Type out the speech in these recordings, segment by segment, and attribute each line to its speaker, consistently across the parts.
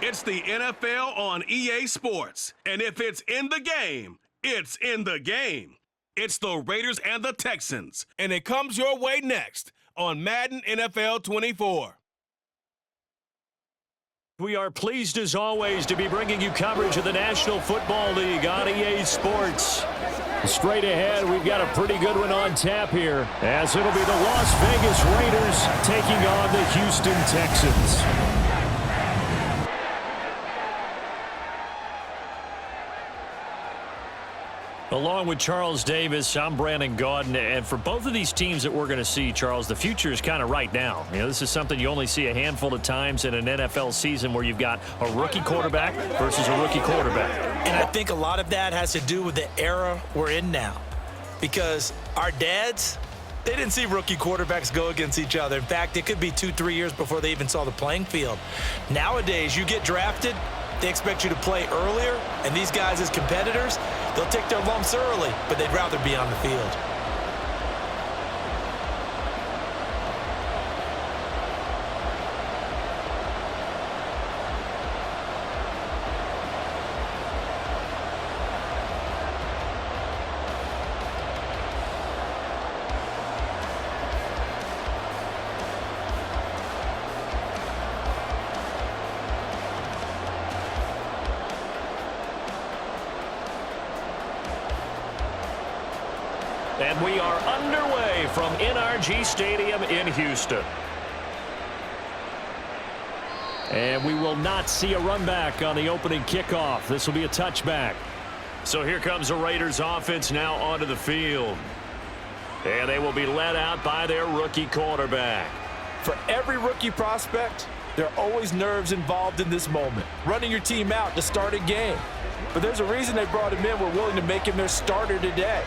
Speaker 1: It's the NFL on EA Sports. And if it's in the game, it's in the game. It's the Raiders and the Texans. And it comes your way next on Madden NFL 24.
Speaker 2: We are pleased, as always, to be bringing you coverage of the National Football League on EA Sports. Straight ahead, we've got a pretty good one on tap here, as it'll be the Las Vegas Raiders taking on the Houston Texans. Along with Charles Davis, I'm Brandon Gaudin, and for both of these teams that we're going to see, Charles, the future is kind of right now. You know, this is something you only see a handful of times in an NFL season where you've got a rookie quarterback versus a rookie quarterback.
Speaker 3: And I think a lot of that has to do with the era we're in now, because our dads, they didn't see rookie quarterbacks go against each other. In fact, it could be 2-3 years before they even saw the playing field. Nowadays, you get drafted, they expect you to play earlier, and these guys as competitors, they'll take their lumps early, but they'd rather be on the field.
Speaker 2: And we are underway from NRG Stadium in Houston. And we will not see a run back on the opening kickoff. This will be a touchback. So here comes the Raiders offense now onto the field. And they will be led out by their rookie quarterback.
Speaker 4: For every rookie prospect, there are always nerves involved in this moment. Running your team out to start a game. But there's a reason they brought him in. We're willing to make him their starter today.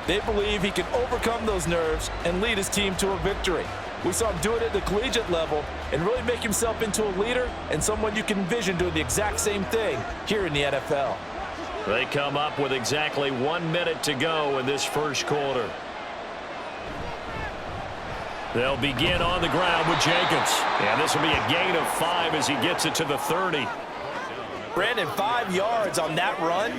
Speaker 4: They believe he can overcome those nerves and lead his team to a victory. We saw him do it at the collegiate level and really make himself into a leader and someone you can envision doing the exact same thing here in the NFL.
Speaker 2: They come up with exactly 1 minute to go in this first quarter. They'll begin on the ground with Jacobs. And this will be a gain of 5 as he gets it to the 30.
Speaker 4: Brandon, 5 yards on that run.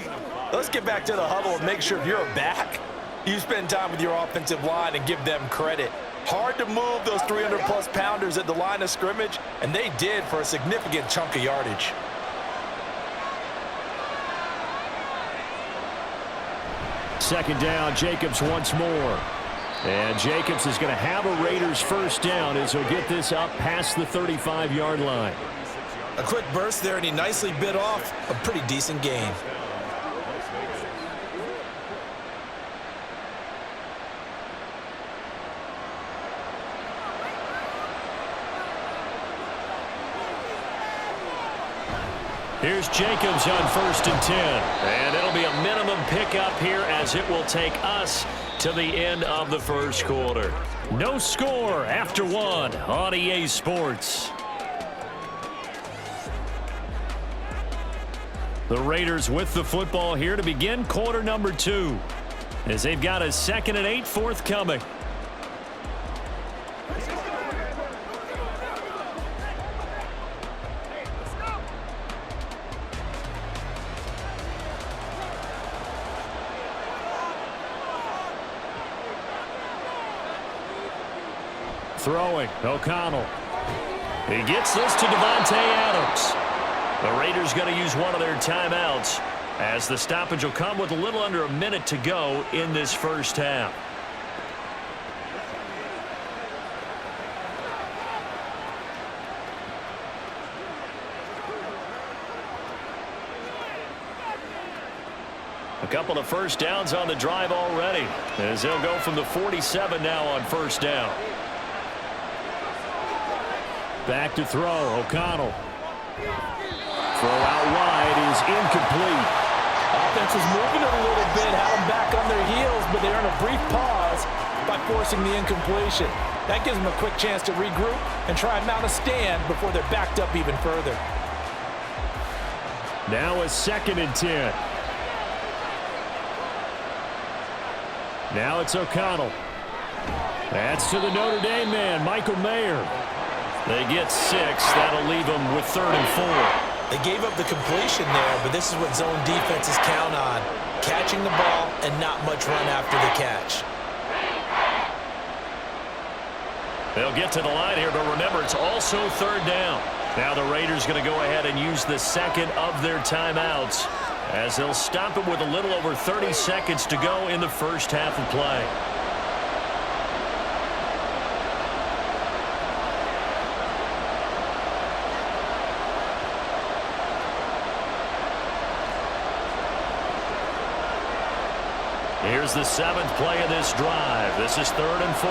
Speaker 4: Let's get back to the huddle and make sure if you're a back, you spend time with your offensive line and give them credit. Hard to move those 300-plus pounders at the line of scrimmage, and they did for a significant chunk of yardage.
Speaker 2: Second down, Jacobs once more. And Jacobs is going to have a Raiders first down as he'll get this up past the 35-yard line.
Speaker 3: A quick burst there, and he nicely bit off a pretty decent gain.
Speaker 2: Here's Jacobs on 1st and 10. And it'll be a minimum pickup here as it will take us to the end of the first quarter. No score after 1 on EA Sports. The Raiders with the football here to begin quarter number 2 as they've got a 2nd and 8 forthcoming. Throwing, O'Connell. He gets this to Devontae Adams. The Raiders going to use one of their timeouts as the stoppage will come with a little under a minute to go in this first half. A couple of first downs on the drive already as they'll go from the 47 now on first down. Back to throw, O'Connell. Throw out wide is incomplete.
Speaker 4: Offense is moving it a little bit, had them back on their heels, but they earn a brief pause by forcing the incompletion. That gives them a quick chance to regroup and try and mount a stand before they're backed up even further.
Speaker 2: Now a 2nd and 10. Now it's O'Connell. That's to the Notre Dame man, Michael Mayer. They get 6. That'll leave them with 3rd and 4.
Speaker 3: They gave up the completion there, but this is what zone defenses count on. Catching the ball and not much run after the catch.
Speaker 2: They'll get to the line here, but remember, it's also third down. Now the Raiders going to go ahead and use the second of their timeouts as they'll stop it with a little over 30 seconds to go in the first half of play. Here's the seventh play of this drive. This is 3rd and 4.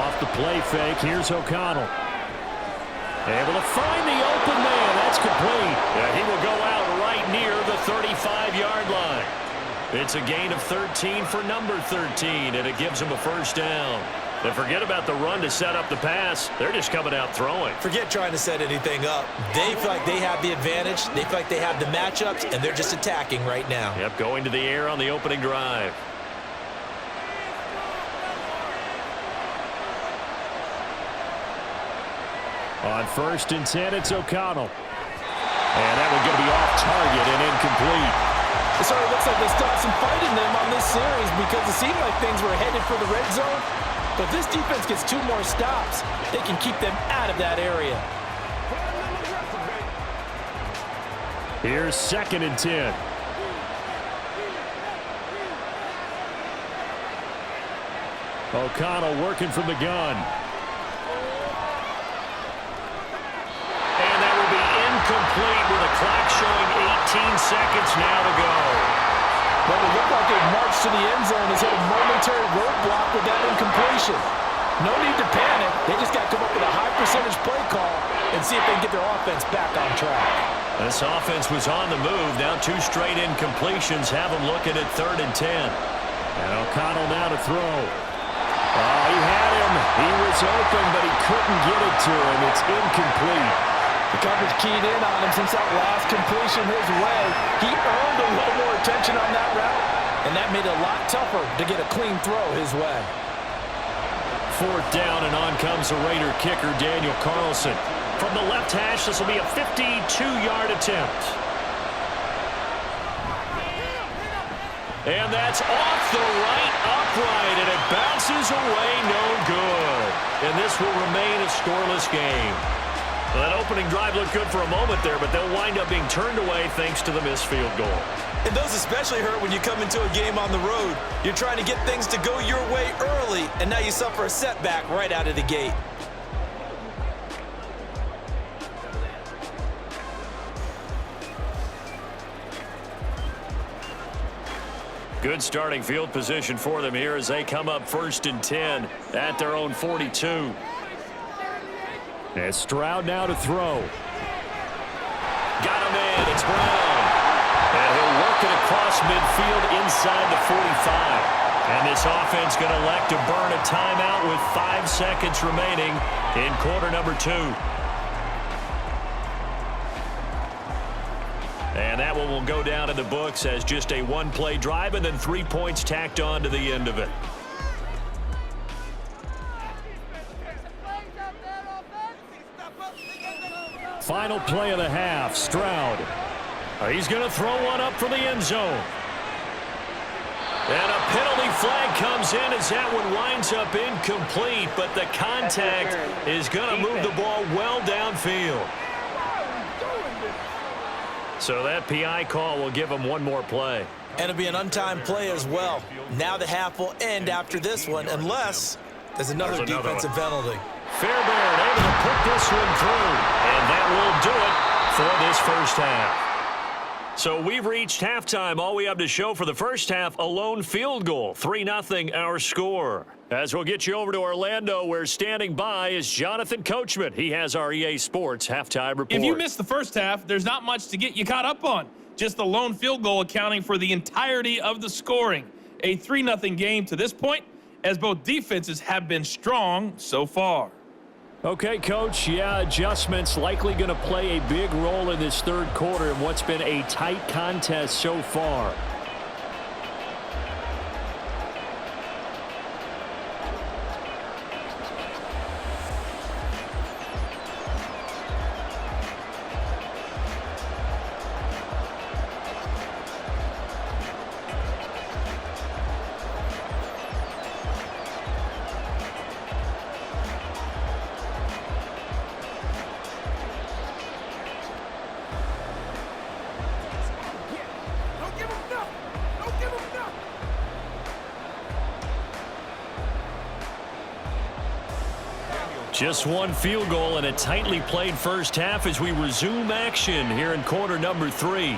Speaker 2: Off the play fake, here's O'Connell. Able to find the open man. That's complete. Yeah, he will go out right near the 35-yard line. It's a gain of 13 for number 13, and it gives him a first down. But forget about the run to set up the pass. They're just coming out throwing.
Speaker 3: Forget trying to set anything up. They feel like they have the advantage. They feel like they have the matchups, and they're just attacking right now.
Speaker 2: Yep, going to the air on the opening drive. On 1st and 10, it's O'Connell. And that one's going to be off target and incomplete.
Speaker 4: It sort of looks like they still have some fight in them on this series because it seemed like things were headed for the red zone. But this defense gets 2 more stops. They can keep them out of that area.
Speaker 2: Here's 2nd and 10. O'Connell working from the gun. And that will be incomplete with a clock showing 18 seconds now to go.
Speaker 4: Well, it looked like they marched to the end zone has hit a momentary roadblock with that incompletion. No need to panic. They just got to come up with a high percentage play call and see if they can get their offense back on track.
Speaker 2: This offense was on the move. Now 2 straight incompletions have them looking at 3rd and 10. And O'Connell now to throw. Oh, he had him. He was open, but he couldn't get it to him. It's incomplete.
Speaker 4: The coverage keyed in on him since that last completion his way. He earned a little more attention on that route, and that made it a lot tougher to get a clean throw his way.
Speaker 2: 4th down, and on comes the Raider kicker, Daniel Carlson. From the left hash, this will be a 52-yard attempt. And that's off the right upright, and it bounces away no good. And this will remain a scoreless game. Well, that opening drive looked good for a moment there, but they'll wind up being turned away thanks to the missed field goal.
Speaker 3: And those especially hurt when you come into a game on the road. You're trying to get things to go your way early, and now you suffer a setback right out of the gate.
Speaker 2: Good starting field position for them here as they come up 1st and 10 at their own 42. And Stroud now to throw. Got him in. It's Brown. And he'll work it across midfield inside the 45. And this offense going to elect to burn a timeout with 5 seconds remaining in quarter number 2. And that one will go down in the books as just a 1-play drive and then 3 points tacked on to the end of it. Final play of the half, Stroud. He's going to throw one up for the end zone. And a penalty flag comes in as that one winds up incomplete, but the contact is going to move the ball well downfield. So that PI call will give him 1 more play.
Speaker 3: And it'll be an untimed play as well. Now the half will end after this one, unless there's another defensive penalty.
Speaker 2: Fairbairn able to put this one through, and that will do it for this first half. So we've reached halftime. All we have to show for the first half, a lone field goal. 3-0 our score. As we'll get you over to Orlando, where standing by is Jonathan Coachman. He has our EA Sports halftime report.
Speaker 5: If you missed the first half, there's not much to get you caught up on. Just the lone field goal accounting for the entirety of the scoring. A 3-0 game to this point, as both defenses have been strong so far.
Speaker 2: Okay, Coach, adjustments likely going to play a big role in this third quarter in what's been a tight contest so far. Just one field goal and a tightly played first half as we resume action here in quarter number 3.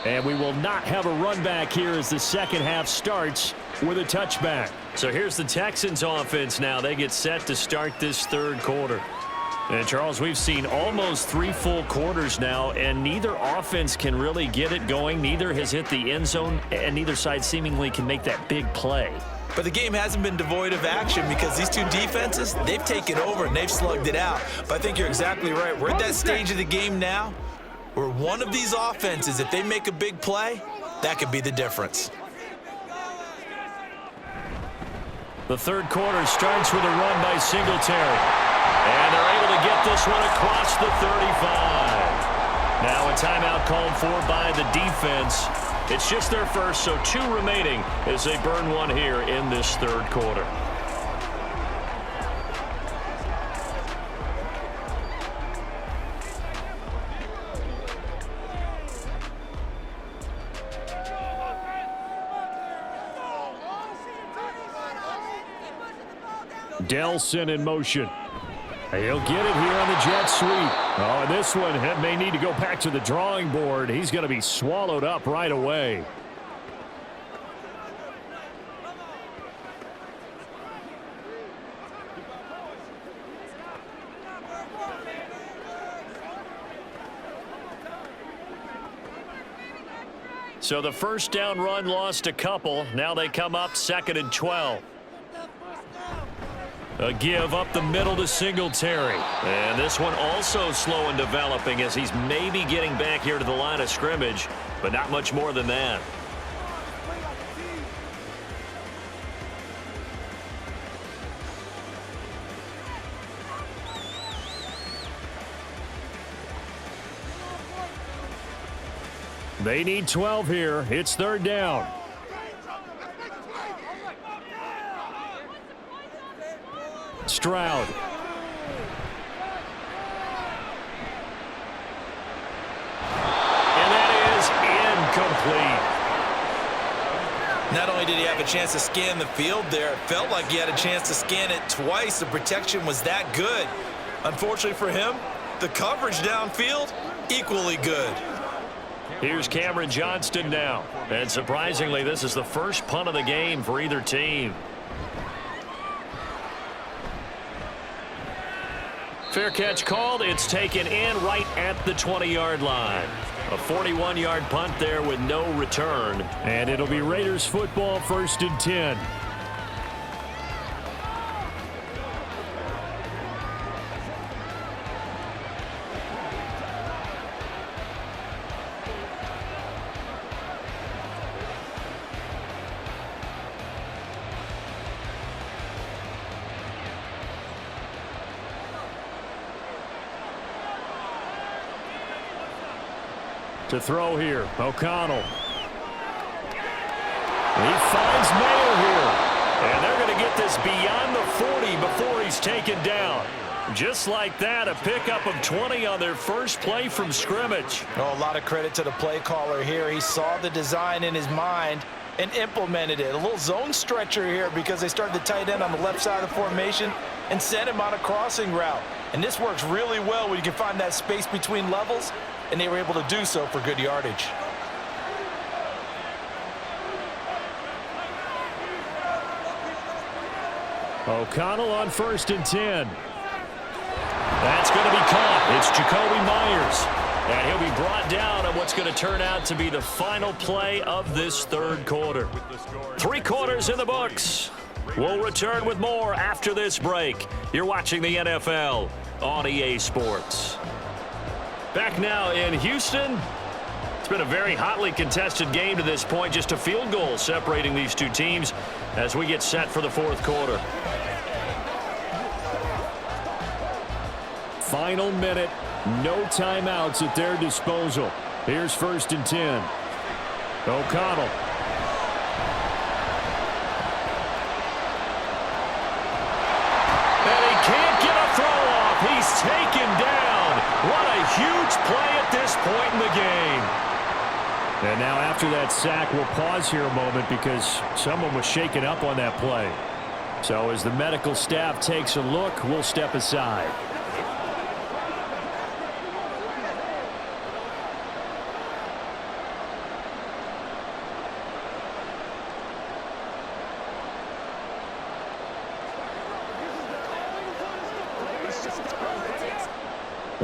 Speaker 2: And we will not have a run back here as the second half starts with a touchback. So here's the Texans offense now. They get set to start this third quarter. And Charles, we've seen almost 3 full quarters now, and neither offense can really get it going. Neither has hit the end zone, and neither side seemingly can make that big play.
Speaker 3: But the game hasn't been devoid of action because these two defenses, they've taken over and they've slugged it out. But I think you're exactly right. We're at that stage of the game now where one of these offenses, if they make a big play, that could be the difference.
Speaker 2: The third quarter starts with a run by Singletary. And they're able to get this one across the 35. Now a timeout called for by the defense. It's just their first, so 2 remaining as they burn one here in this third quarter. Delson in motion. He'll get it here on the jet sweep. Oh, and this one may need to go back to the drawing board. He's going to be swallowed up right away. So the first down run lost a couple. Now they come up 2nd and 12. A give up the middle to Singletary. And this one also slow in developing as he's maybe getting back here to the line of scrimmage, but not much more than that. They need 12 here. It's 3rd down. Stroud. And that is incomplete.
Speaker 3: Not only did he have a chance to scan the field there, it felt like he had a chance to scan it twice. The protection was that good. Unfortunately for him, the coverage downfield, equally good.
Speaker 2: Here's Cameron Johnston now. And surprisingly, this is the first punt of the game for either team. Fair catch called. It's taken in right at the 20-yard line. A 41-yard punt there with no return. And it'll be Raiders football, 1st and 10. To throw here, O'Connell. He finds Mayer here. And they're going to get this beyond the 40 before he's taken down. Just like that, a pickup of 20 on their first play from scrimmage.
Speaker 3: Oh, a lot of credit to the play caller here. He saw the design in his mind and implemented it. A little zone stretcher here because they started the tight end on the left side of the formation and sent him on a crossing route. And this works really well when you can find that space between levels, and they were able to do so for good yardage.
Speaker 2: O'Connell on 1st and 10. That's going to be caught. It's Jacoby Myers. And he'll be brought down on what's going to turn out to be the final play of this third quarter. 3 quarters in the books. We'll return with more after this break. You're watching the NFL on EA Sports. Back now in Houston. It's been a very hotly contested game to this point. Just a field goal separating these two teams as we get set for the fourth quarter. Final minute. No timeouts at their disposal. Here's 1st and 10. O'Connell. And he can't get a throw off. He's taken down. What a huge play at this point in the game. And now after that sack, we'll pause here a moment because someone was shaken up on that play. So as the medical staff takes a look, we'll step aside.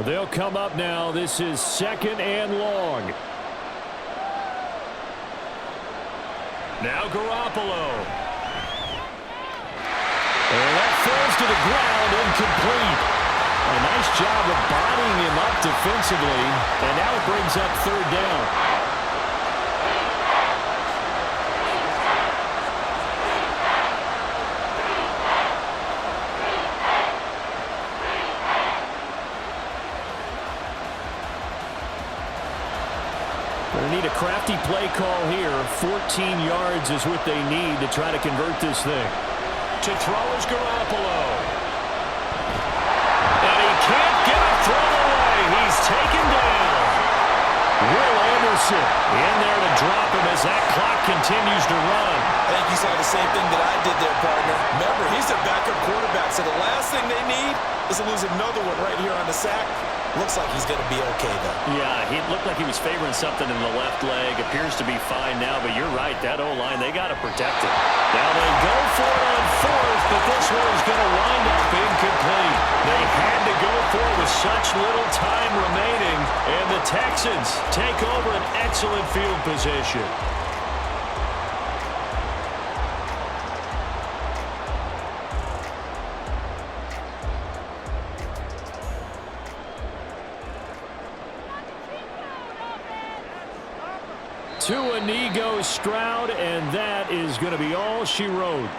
Speaker 2: They'll come up now. This is 2nd and long. Now Garoppolo. And that falls to the ground, incomplete. A nice job of bodying him up defensively. And now it brings up 3rd down. They need a crafty play call here. 14 yards is what they need to try to convert this thing. To throw is Garoppolo. And he can't get a throw away. He's taken down. Will Anderson in there to drop him as that clock continues to run.
Speaker 3: I think you saw the same thing that I did there, partner. Remember, he's their backup quarterback, so the last thing they need is to lose another one right here on the sack. Looks like he's going to be okay, though.
Speaker 2: Yeah, he looked like he was favoring something in the left leg. Appears to be fine now, but you're right. That O-line, they got to protect it. Now they go for it on 4th, but this one is going to wind up incomplete. They had to go for it with such little time remaining, and the Texans take over an excellent field position. To a knee goes Stroud, and that is going to be all she wrote.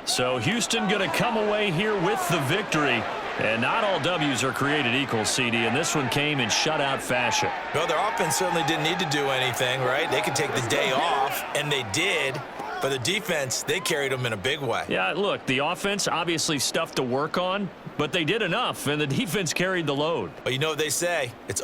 Speaker 2: So Houston going to come away here with the victory. And not all W's are created equal, CD, and this one came in shutout fashion.
Speaker 3: Well, their offense certainly didn't need to do anything, right? They could take the day off, and they did. But the defense, they carried them in a big way.
Speaker 2: Yeah, look, the offense, obviously stuff to work on, but they did enough, and the defense carried the load.
Speaker 3: But you know what they say? It's